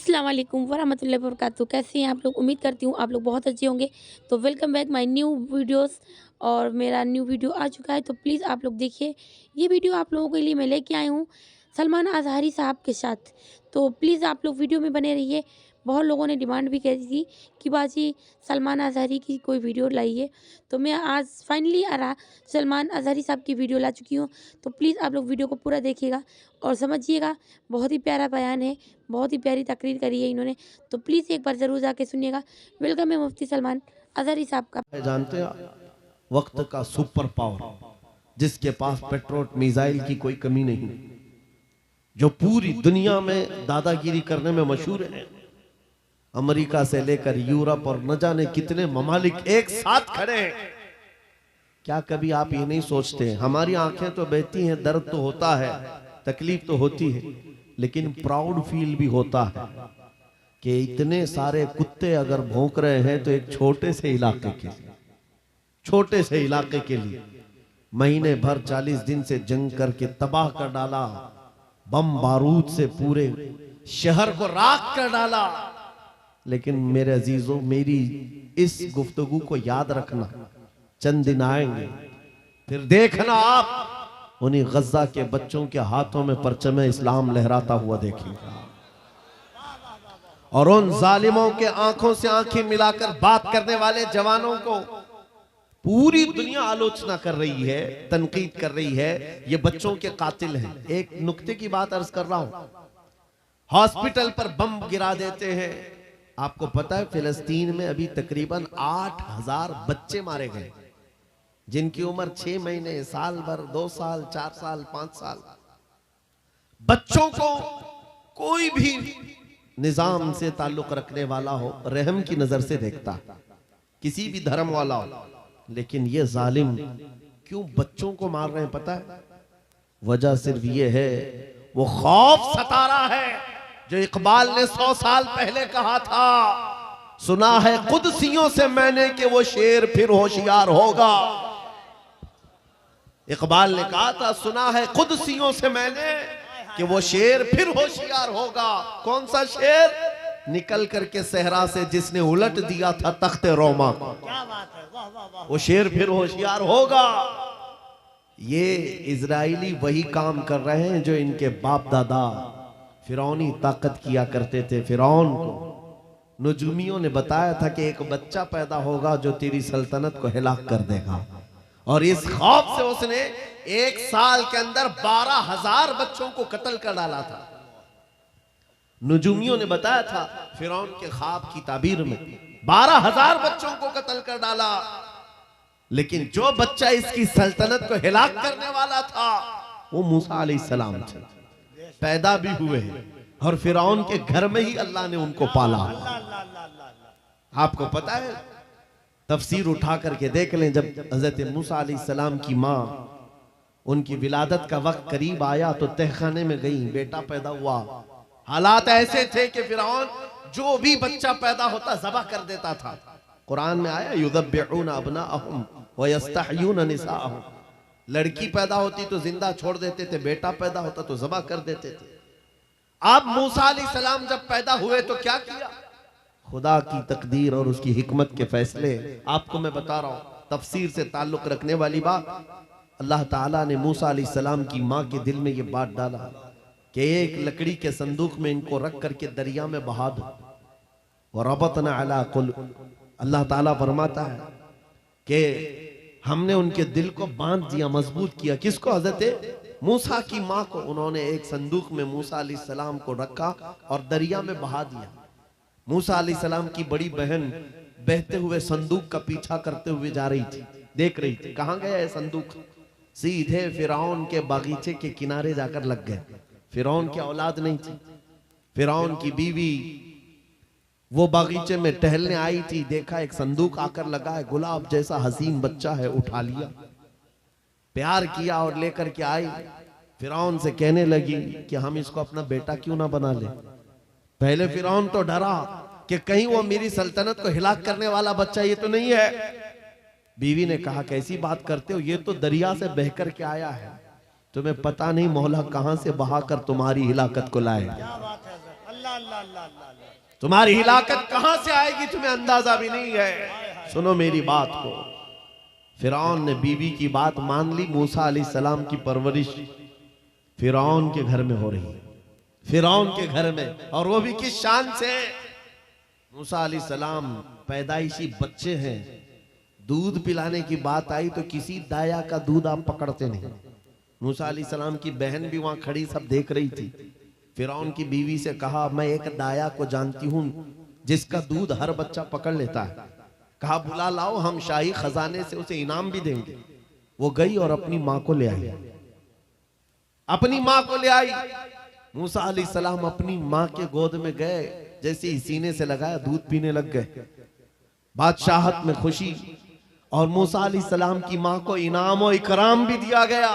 अस्सलाम वालेकुम वरहमतुल्लाहि वबरकातुहू। कैसे हैं आप लोग? उम्मीद करती हूँ आप लोग बहुत अच्छे होंगे। तो welcome back my new videos. और मेरा न्यू वीडियो आ चुका है, तो प्लीज़ आप लोग देखिए। ये वीडियो आप लोगों के लिए मैं लेके आई हूँ सलमान अज़हरी साहब के साथ। तो प्लीज़ आप लोग वीडियो में बने रहिए। बहुत लोगों ने डिमांड भी करी थी कि बाजी सलमान अज़हरी की कोई वीडियो लाइए, तो मैं आज फाइनली सलमान अज़हरी साहब की वीडियो ला चुकी हूँ। तो प्लीज़ आप लोग वीडियो को पूरा देखिएगा और समझिएगा। बहुत ही प्यारा बयान है, बहुत ही प्यारी तकरीर करी है इन्होंने, तो प्लीज़ एक बार ज़रूर जाके सुनिएगा। वेलकम है मुफ्ती सलमान अज़हरी साहब का। जानते हैं वक्त का सुपर पावर जिसके पास पेट्रोल मिसाइल की कोई कमी नहीं, जो पूरी दुनिया में दादागिरी करने में मशहूर है। अमेरिका से लेकर यूरोप और न जाने कितने ममालिक एक साथ खड़े हैं। क्या कभी आप ये नहीं सोचते, हमारी आंखें तो बहती हैं, दर्द तो होता है, तकलीफ तो होती है, लेकिन प्राउड फील भी होता है कि इतने सारे कुत्ते अगर भौंक रहे हैं तो एक छोटे से इलाके के लिए महीने भर 40 दिन से जंग करके तबाह कर डाला, बम बारूद से पूरे शहर को राख कर डाला। लेकिन मेरे अजीजों, मेरी इस गुफ्तगू को याद रखना, चंद दिन आएंगे फिर देखना आप उन्हीं गज्जा के बच्चों के हाथों में परचम इस्लाम लहराता हुआ देखेंगे, और उन जालिमों के आंखों से आंखें मिलाकर बात करने वाले जवानों को पूरी दुनिया आलोचना कर रही है, तनकीद कर रही है, ये बच्चों के कातिल हैं। एक नुक्ते की बात अर्ज कर रहा हूं, हॉस्पिटल पर बम गिरा देते हैं। आपको पता है फिलिस्तीन में अभी तकरीबन 8000 बच्चे मारे गए, जिनकी उम्र 6 महीने, साल भर, 2 साल, 4 साल, 5 साल। बच्चों को कोई भी निजाम से ताल्लुक रखने वाला हो रहम की नजर से देखता, किसी भी धर्म वाला हो, लेकिन ये जालिम क्यों बच्चों को मार रहे हैं पता है? वजह सिर्फ ये है, वो खौफ सता रहा है जो इकबाल ने 100 साल पहले कहा था, सुना है कुदसियों से मैंने कि वो शेर फिर होशियार होगा। इकबाल ने कहा था, सुना है कुदसियों से मैंने कि वो शेर फिर होशियार होगा। कौन सा शेर? निकल करके सहरा से जिसने उलट दिया था तख्ते रोमा को, वो शेर फिर होशियार होगा। ये इजराइली वही काम कर रहे हैं जो इनके बाप दादा फिरौनी ताकत किया करते थे। फिरौन को नजूमियों ने बताया था कि एक बच्चा पैदा होगा जो तेरी सल्तनत को हिलाक कर देगा, और इस खौफ से उसने 1 साल के अंदर 12,000 बच्चों को कत्ल कर डाला था। नजूमियों ने बताया था फिरौन के ख्वाब की ताबीर में 12,000 बच्चों को कत्ल कर डाला, लेकिन जो बच्चा इसकी सल्तनत को हिलाक करने वाला था वो मूसा अलैहिस्सलाम थे। पैदा भी हुए हैं और फिरौन के घर में ही अल्लाह ने उनको पाला। आपको पता है, तफसीर उठा करके देख लें, जब हजरत मूसा अलैहिस्सलाम की माँ, उनकी विलादत का वक्त करीब आया तो तहखाने में गई, बेटा पैदा हुआ। हालात ऐसे थे कि फिरौन जो भी बच्चा पैदा होता ज़बह कर देता था। कुरान में आया, युज़ब्बिऊना अब्नाअहुम व यस्तहयूना निसाअहुम, लड़की पैदा होती तो जिंदा छोड़ देते थे, बेटा पैदा होता तो ज़बह कर देते थे। अब मूसा अलैहिस्सलाम जब पैदा हुए तो क्या किया? खुदा की तकदीर और उसकी हिकमत के फैसले आपको मैं बता रहा हूं, तफसीर से ताल्लुक रखने वाली बात। अल्लाह ताला ने मूसा अलैहिस्सलाम की माँ के दिल में ये बात डाला कि एक लकड़ी के संदूक में इनको रख करके दरिया में बहा दो। और रबतना अला कुलूब, अल्लाह ताला फरमाता है कि हमने उनके दिल को बांध दिया, मजबूत किया। किसको? हजरत मूसा की माँ को। उन्होंने एक संदूक में मूसा अलैहिस्सलाम को रखा और दरिया में बहा दिया। मूसा अलैहिस्सलाम की बड़ी बहन बहते हुए संदूक का पीछा करते हुए जा रही थी, देख रही थी कहां गया है संदूक। सीधे फिरौन के बागीचे के किनारे जाकर लग गए। फिरौन की औलाद नहीं थी, फिरौन की बीवी वो बागीचे में टहलने आई थी, देखा एक संदूक आकर लगा है, गुलाब जैसा हसीन बच्चा है, उठा लिया, प्यार किया और लेकर के आई। फिरौन से कहने लगी कि हम इसको अपना बेटा क्यों ना बना ले। पहले फिरौन तो डरा कि कहीं वो मेरी सल्तनत को हिलाक करने वाला बच्चा ये तो नहीं है। बीवी ने कहा, कैसी बात करते हो, ये तो दरिया से बहकर के आया है, तुम्हें पता नहीं मौला कहां से बहाकर तुम्हारी हिलाकत को लाए। तुम्हारी हिलाकत कहां से आएगी तुम्हें अंदाजा भी नहीं है। सुनो मेरी बात को, फिरौन ने बीवी की बात मान ली। मूसा अलैहिस्सलाम की परवरिश फिरौन के घर में हो रही है, फिरौन के घर में, और वो भी किस शान से। मूसा अलैहिस्सलाम पैदाइशी बच्चे हैं, दूध पिलाने की बात आई तो किसी दाया का दूध आप पकड़ते नहीं। मूसा अलैहिस्सलाम की बहन भी वहां खड़ी सब देख रही थी। फिरौन की बीवी से कहा, मैं एक दाया को जानती हूं जिसका दूध हर बच्चा पकड़ लेता है। कहा बुला लाओ, हम शाही खजाने से उसे इनाम भी देंगे। वो गई और अपनी माँ को ले आई, अपनी माँ को ले आई। मूसा अलैहिस्सलाम अपनी माँ के गोद में गए, जैसे ही सीने से लगाया दूध पीने लग गए। बादशाहत में खुशी, और मूसा अलैहिस्सलाम की माँ को इनाम और इकराम भी दिया गया।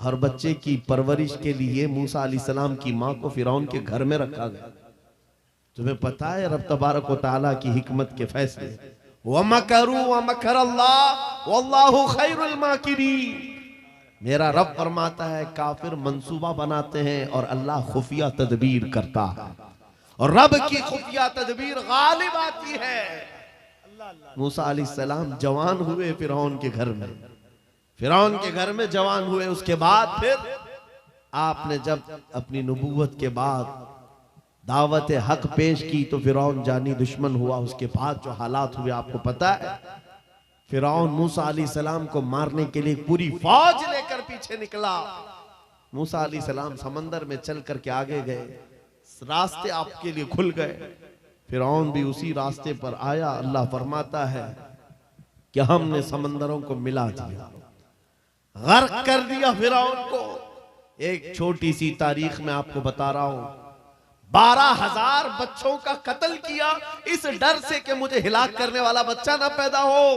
हर बच्चे की परवरिश के लिए मूसा अलैहिस्सलाम की माँ को फिरौन के घर में रखा गया। तुम्हें पता है रब तबारक व तआला की हिकमत के फैसले। वमकरू वमकरल्लाह वल्लाहु खैरुल माकिरीन। मेरा रब फरमाता है काफिर मंसूबा बनाते हैं और अल्लाह खुफिया तदबीर करता है, और रब की खुफिया तदबीर गालिब आती है। मूसा अलैहिस्सलाम जवान हुए फिरौन के घर में, फिरौन के घर में जवान हुए। उसके बाद फिर आपने जब अपनी नबूवत के बाद दावत हक पेश की तो फिरौन जानी दुश्मन हुआ। उसके बाद जो हालात हुए आपको पता है। फिरौन मूसा अलैहिस्सलाम को मारने के लिए पूरी फौज लेकर पीछे निकला। मूसा अलैहिस्सलाम समंदर में चल करके आगे गए, रास्ते आपके लिए खुल गए। फिरौन भी उसी रास्ते पर आया। अल्लाह फरमाता है कि हमने समंदरों को मिला दिया, गर्क कर दिया फिरौन को। एक छोटी सी तारीख में आपको बता रहा हूं, 12,000 बच्चों का कत्ल किया इस डर से कि मुझे हिलाक करने वाला बच्चा ना पैदा हो।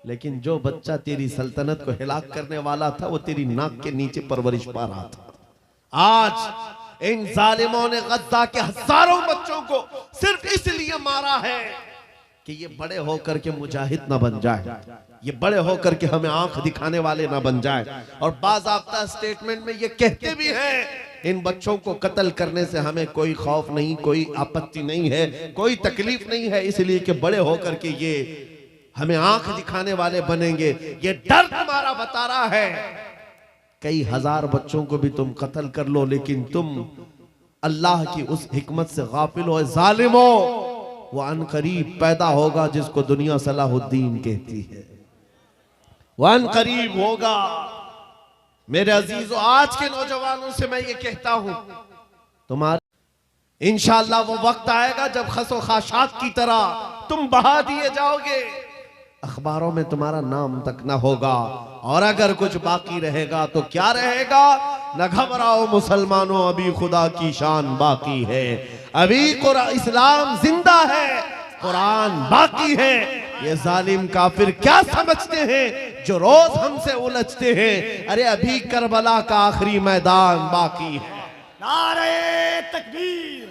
लेकिन जो बच्चा तेरी सल्तनत को हिलाक करने वाला था वो तेरी नाक के नीचे परवरिश पा रहा था। आज इन जालिमों ने गद्दा के हजारों बच्चों को सिर्फ इसलिए मारा है कि ये बड़े होकर के मुजाहिद ना बन जाए, ये बड़े होकर के हमें आंख दिखाने वाले ना बन जाए। और बाज़ाब्ता स्टेटमेंट में ये कहते भी हैं, इन बच्चों को कत्ल करने से हमें कोई खौफ नहीं, कोई आपत्ति नहीं है, कोई तकलीफ नहीं है, इसलिए कि बड़े होकर के ये हमें आंख दिखाने वाले बनेंगे। ये डर तुम्हारा बता रहा है। कई हजार बच्चों को भी तुम कत्ल कर लो, लेकिन तुम अल्लाह की उस हिकमत से गाफिल हो। जालिमो, वो अनकरीब पैदा होगा जिसको दुनिया सलाहुद्दीन कहती है, वो अनकरीब होगा। मेरे अजीजों, आज के नौजवानों से मैं ये कहता हूं, तुम्हारे इंशाअल्लाह वो वक्त आएगा जब खसो खाशात की तरह तुम बहा दिए जाओगे, अखबारों में तुम्हारा नाम तक ना होगा। और अगर कुछ बाकी रहेगा तो क्या रहेगा? न घबराओ मुसलमानों, अभी खुदा की शान बाकी है, अभी इस्लाम जिंदा है, कुरान बाकी है। ये जालिम काफिर क्या समझते हैं जो रोज हमसे उलझते हैं? अरे अभी करबला का आखिरी मैदान बाकी है। नारे तकबीर,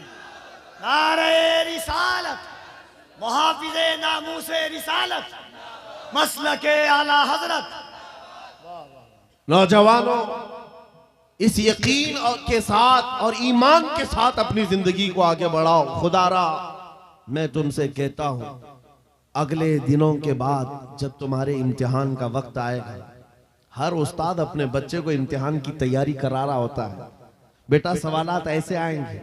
नारे रिसालत, मुहाफिज़े नामूसे रिसालत, मसलके आला हजरत। नौजवानों, इस यकीन के साथ और ईमान के साथ अपनी जिंदगी को आगे बढ़ाओ। खुदारा मैं तुमसे कहता हूं, अगले दिनों के बाद जब तुम्हारे इम्तिहान का वक्त आएगा, हर उस्ताद अपने बच्चे को इम्तिहान की तैयारी करा रहा होता है। बेटा सवालात ऐसे आएंगे,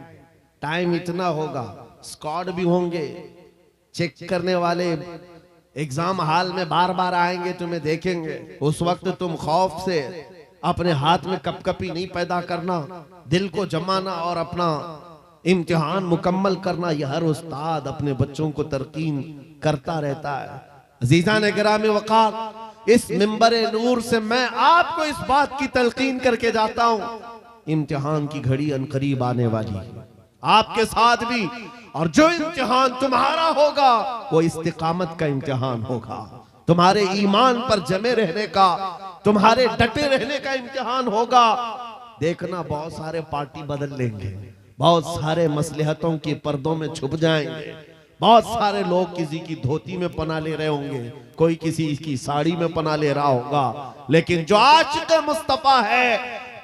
टाइम इतना होगा, स्क्वाड भी होंगे, चेक करने वाले एग्जाम हॉल में बार बार आएंगे, तुम्हें देखेंगे। उस वक्त तुम खौफ से अपने हाथ में कपकपी नहीं पैदा करना, दिल को जमाना और अपना इम्तिहान मुकम्मल करना। यह हर उस्ताद अपने बच्चों को तरकीन करता रहता है। अजीज़ान गिरामी वक़ार, इस मिंबरे नूर से मैं आपको इस बात की तलकीन करके जाता हूं, इम्तिहान की घड़ी अनकरीब आने वाली है, आपके साथ भी। और जो इम्तिहान तुम्हारा होगा वो इस्तिकामत का इम्तिहान होगा, तुम्हारे ईमान पर जमे रहने का, तुम्हारे डटे रहने का इम्तिहान होगा। देखना, बहुत सारे पार्टी बदल लेंगे, बहुत सारे मसलहतों के पर्दों में छुप जाएंगे, बहुत सारे लोग किसी की धोती में पना ले रहे होंगे, कोई किसी की साड़ी में पना ले रहा होगा। लेकिन जो आशिक़ मुस्तफा है,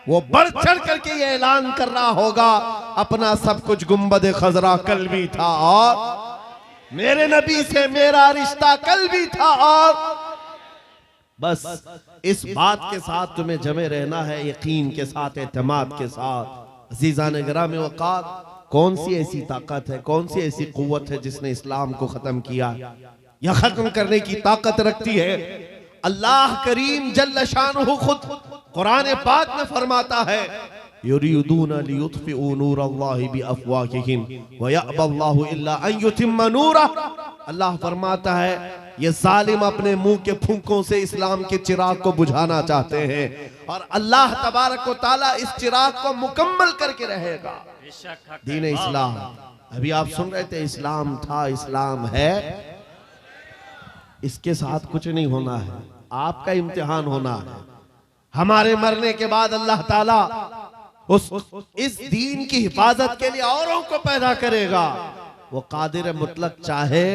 वो बढ़ चढ़ करके ये ऐलान कर रहा होगा अपना सब कुछ गुंबद खजरा कल भी था और मेरे नबी से मेरा रिश्ता कल भी था। और बस इस बात के साथ तुम्हें जमे रहना है, यकीन के साथ, एतमाद के साथ। अज़ीज़ान गिराम वक़ात, कौन सी ऐसी ताकत है, कौन सी ऐसी कुव्वत है जिसने इस्लाम को खत्म किया या खत्म करने की ताकत रखती है? अल्लाह करीम जल्ल शानुहु खुद कुरान पाक में फरमाता है, युरीदूना लियुत्फिउ नूरल्लाहि बिअफ़वाहिहिम व यअबल्लाहु इल्ला अन युतिम्मा नूरह। अल्लाह फरमाता है ये जालिम अपने मुंह के फूंकों से इस्लाम के चिराग को बुझाना चाहते हैं और अल्लाह तबारक व तआला इस चिराग को मुकम्मल करके रहेगा। दीन इस्लाम, अभी आप सुन रहे थे, इस्लाम था, इस्लाम है, इसके साथ कुछ नहीं होना है, आपका इम्तिहान होना है। हमारे मरने के बाद अल्लाह ताला इस दीन की हिफाजत के लिए औरों को पैदा करेगा। वो कादिर मुतलक चाहे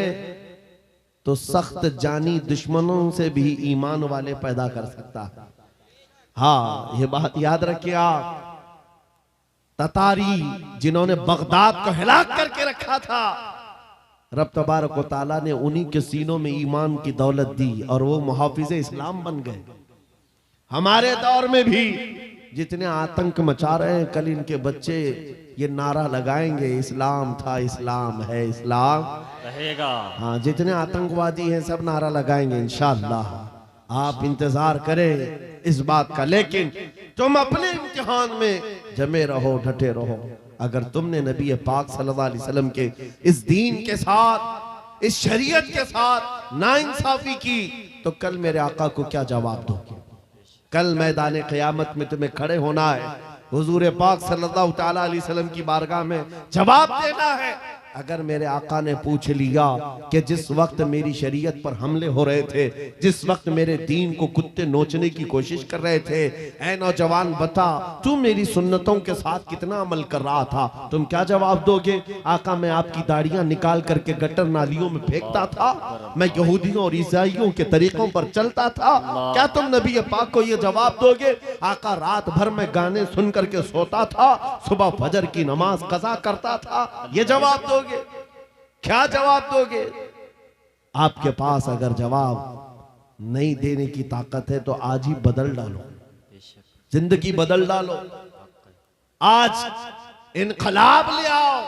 तो सख्त जानी दुश्मनों से भी ईमान वाले पैदा कर सकता है। हाँ, ये बात याद रखिए आप। ततारी जिन्होंने बगदाद को हिलाक करके रखा था, रब तबारक व तआला ने उन्हीं के सीनों में ईमान की दौलत दी और वो मुहाफिज़े इस्लाम बन गए। हमारे दौर में भी जितने आतंक मचा रहे हैं, कल इनके बच्चे ये नारा लगाएंगे, इस्लाम था, इस्लाम है, इस्लाम रहेगा। हाँ, जितने आतंकवादी हैं सब नारा लगाएंगे इंशाअल्लाह। आप इंतजार करें इस बात का, लेकिन तुम अपने इम्तिहान में जमे रहो, डटे रहो। अगर तुमने नबी पाक सल्लल्लाहु अलैहि वसल्लम के इस दीन के साथ, इस शरीयत के साथ नाइंसाफी की, तो कल मेरे आका को क्या जवाब दोगे? कल मैदान क़यामत में तुम्हें खड़े होना है, हुजूर पाक सल्लल्लाहु तआला अलैहि वसल्लम की बारगाह में जवाब देना है। अगर मेरे आका ने पूछ लिया कि जिस वक्त मेरी शरीयत पर हमले हो रहे थे, जिस वक्त मेरे दीन को कुत्ते नोचने की कोशिश कर रहे थे, ऐ नौजवान बता तू मेरी सुन्नतों के साथ कितना अमल कर रहा था, तुम क्या जवाब दोगे? आका, मैं आपकी दाढ़ियां निकाल करके गटर नालियों में फेंकता था, मैं यहूदियों और ईसाइयों के तरीकों पर चलता था, क्या तुम नबी पाक को यह जवाब दोगे? आका, रात भर में गाने सुन करके सोता था, सुबह फजर की नमाज कज़ा करता था, ये जवाब दोगे? क्या जवाब दोगे? आपके पास अगर जवाब नहीं देने की ताकत है तो आज ही बदल डालो, जिंदगी बदल डालो, आज इनकलाब ले आओ।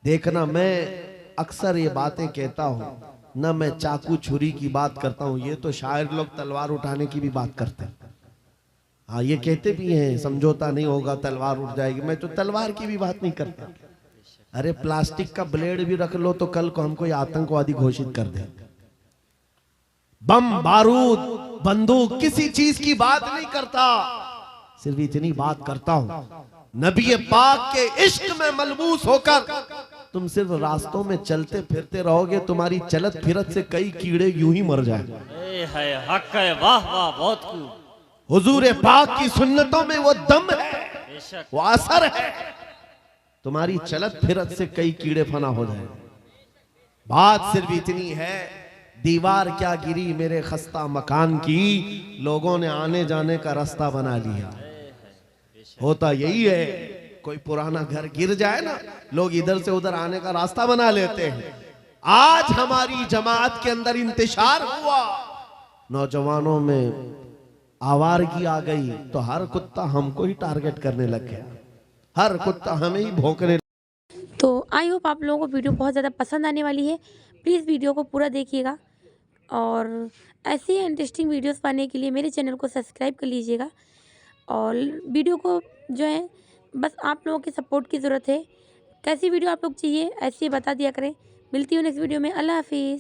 देखना, मैं अक्सर ये बातें कहता हूं ना, मैं चाकू छुरी की बात करता हूं, ये तो शायर लोग तलवार उठाने की भी बात करते हैं। हाँ, ये कहते भी हैं समझौता नहीं होगा, तलवार उठ जाएगी। मैं तो तलवार की भी बात नहीं करता। अरे प्लास्टिक का ब्लेड भी रख लो तो कल को हमको आतंकवादी घोषित कर दे। बम, बारूद, बंदूक, किसी चीज की बात नहीं करता, सिर्फ इतनी बात करता हूं, नबी पाक के इश्क में मलबूस होकर तुम सिर्फ रास्तों में चलते फिरते रहोगे, तुम्हारी चलत फिरत से कई कीड़े यूं ही मर जाएंगे। हक है, वाह वाह, बहुत खूब। हुजूर पाक की सुन्नतों में वो दम है, वो असर है, तुम्हारी चलत फिरत से कई कीड़े फना हो जाए। बात सिर्फ इतनी है, दीवार क्या गिरी मेरे खस्ता मकान की, लोगों ने आने जाने का रास्ता बना लिया। होता यही है, कोई पुराना घर गिर जाए ना, लोग इधर से उधर आने का रास्ता बना लेते हैं। आज हमारी जमात के अंदर इंतशार हुआ, नौजवानों में आवारगी आ गई, तो हर कुत्ता हमको ही टारगेट करने लग गया, हर कुत्ता हमें ही भौंकने। तो आई होप आप लोगों को वीडियो बहुत ज़्यादा पसंद आने वाली है। प्लीज़ वीडियो को पूरा देखिएगा और ऐसे ही इंटरेस्टिंग वीडियोस पाने के लिए मेरे चैनल को सब्सक्राइब कर लीजिएगा। और वीडियो को जो है बस आप लोगों के सपोर्ट की ज़रूरत है। कैसी वीडियो आप लोग चाहिए ऐसे ही बता दिया करें। मिलती हूँ नेक्स्ट वीडियो में। अल्लाह हाफिज़।